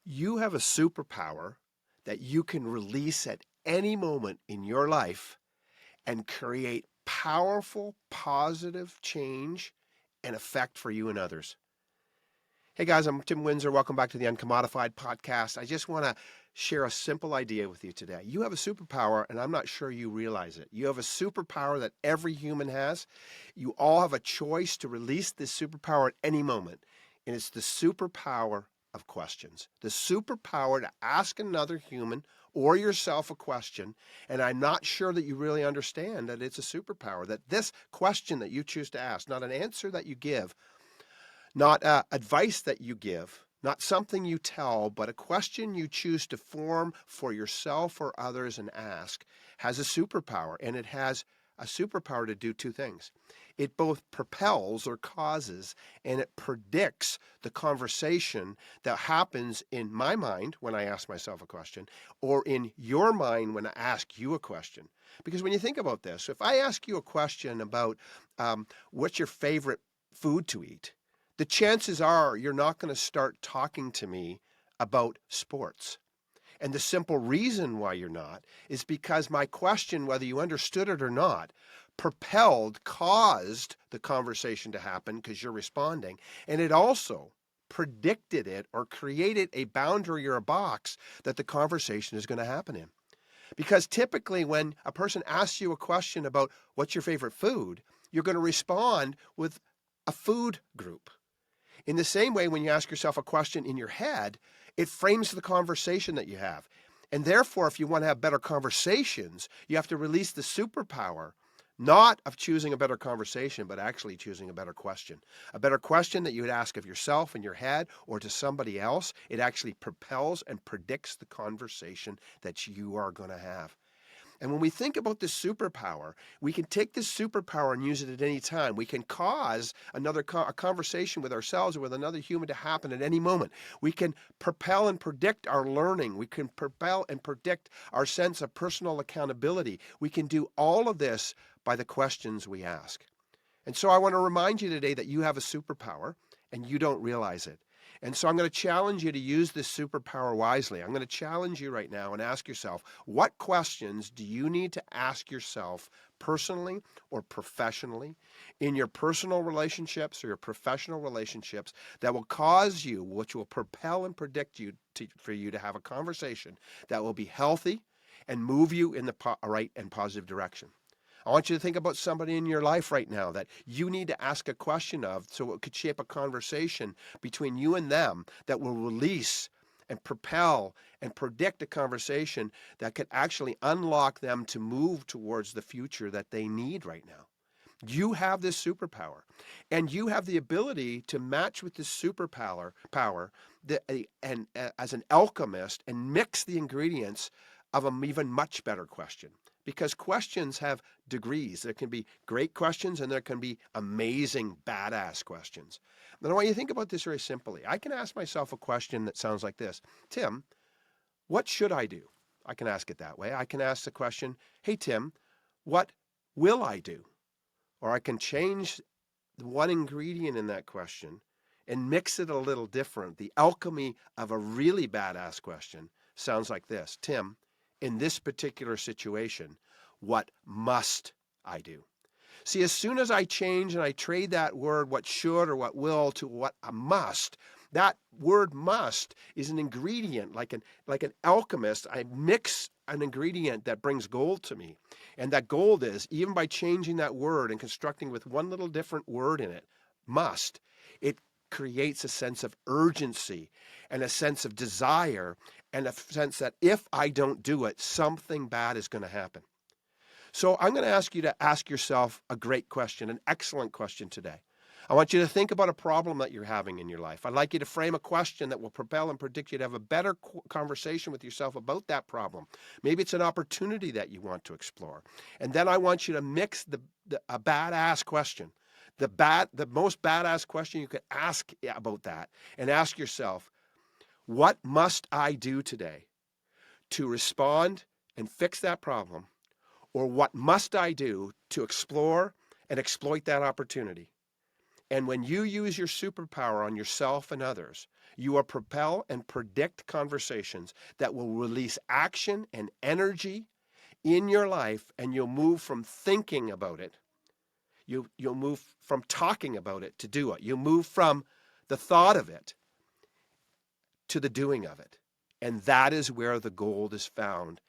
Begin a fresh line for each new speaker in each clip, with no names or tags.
You have a superpower that you can release at any moment in your life and create powerful, positive change and effect for you and others. Hey guys, I'm Tim Windsor. Welcome back to the UNCOMMODiFiED podcast. I just want to share a simple idea with you today. You have a superpower, and I'm not sure you realize it. You have a superpower that every human has. You all have a choice to release this superpower at any moment, and it's the superpower of questions. The superpower to ask another human or yourself a question, and I'm not sure that you really understand that it's a superpower, that this question that you choose to ask, not an answer that you give, not advice that you give, not something you tell, but a question you choose to form for yourself or others and ask, has a superpower. And it has a superpower to do two things. It both propels or causes, and it predicts the conversation that happens in my mind when I ask myself a question, or in your mind when I ask you a question. Because when you think about this, if I ask you a question about what's your favorite food to eat, the chances are you're not going to start talking to me about sports. And the simple reason why you're not is because my question, whether you understood it or not, caused the conversation to happen because you're responding. And it also predicted it or created a boundary or a box that the conversation is going to happen in. Because typically when a person asks you a question about what's your favorite food, you're going to respond with a food group. In the same way, when you ask yourself a question in your head, it frames the conversation that you have. And therefore, if you want to have better conversations, you have to release the superpower, not of choosing a better conversation, but actually choosing a better question. A better question that you would ask of yourself in your head or to somebody else. It actually propels and predicts the conversation that you are going to have. And when we think about this superpower, we can take this superpower and use it at any time. We can cause a conversation with ourselves or with another human to happen at any moment. We can propel and predict our learning. We can propel and predict our sense of personal accountability. We can do all of this by the questions we ask. And so I want to remind you today that you have a superpower and you don't realize it. And so I'm going to challenge you to use this superpower wisely. I'm going to challenge you right now and ask yourself, what questions do you need to ask yourself personally or professionally in your personal relationships or your professional relationships that will cause you, which will propel and predict you for you to have a conversation that will be healthy and move you in the right and positive direction. I want you to think about somebody in your life right now that you need to ask a question of so it could shape a conversation between you and them that will release and propel and predict a conversation that could actually unlock them to move towards the future that they need right now. You have this superpower, and you have the ability to match with this superpower as an alchemist and mix the ingredients of an even much better question. Because questions have degrees. There can be great questions and there can be amazing, badass questions. And I want you to think about this very simply. I can ask myself a question that sounds like this. Tim, what should I do? I can ask it that way. I can ask the question, hey, Tim, what will I do? Or I can change one ingredient in that question and mix it a little different. The alchemy of a really badass question sounds like this. Tim, in this particular situation, what must I do? See, as soon as I change and I trade that word, what should or what will, to what I must, that word must is an ingredient, like an alchemist. I mix an ingredient that brings gold to me. And that gold is, even by changing that word and constructing with one little different word in it, must, it creates a sense of urgency and a sense of desire and a sense that if I don't do it, something bad is going to happen. So I'm going to ask you to ask yourself a great question, an excellent question today. I want you to think about a problem that you're having in your life. I'd like you to frame a question that will propel and predict you to have a better conversation with yourself about that problem. Maybe it's an opportunity that you want to explore. And then I want you to mix a badass question. The most badass question you could ask about that, and ask yourself, what must I do today to respond and fix that problem? Or what must I do to explore and exploit that opportunity? And when you use your superpower on yourself and others, you will propel and predict conversations that will release action and energy in your life, and you'll move from thinking about it. You'll move from talking about it to do it. You'll move from the thought of it to the doing of it. And that is where the gold is found.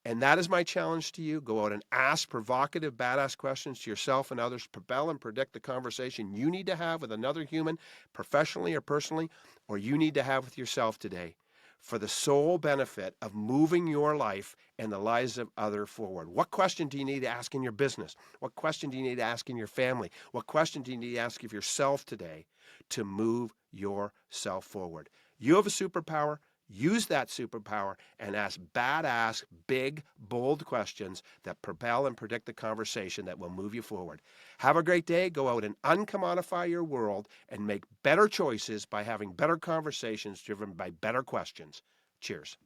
And that is my challenge to you. Go out and ask provocative, badass questions to yourself and others. Propel and predict the conversation you need to have with another human, professionally or personally, or you need to have with yourself today, for the sole benefit of moving your life and the lives of others forward. What question do you need to ask in your business? What question do you need to ask in your family? What question do you need to ask of yourself today to move yourself forward? You have a superpower. Use that superpower and ask badass, big, bold questions that propel and predict the conversation that will move you forward. Have a great day. Go out and uncommodify your world and make better choices by having better conversations driven by better questions. Cheers.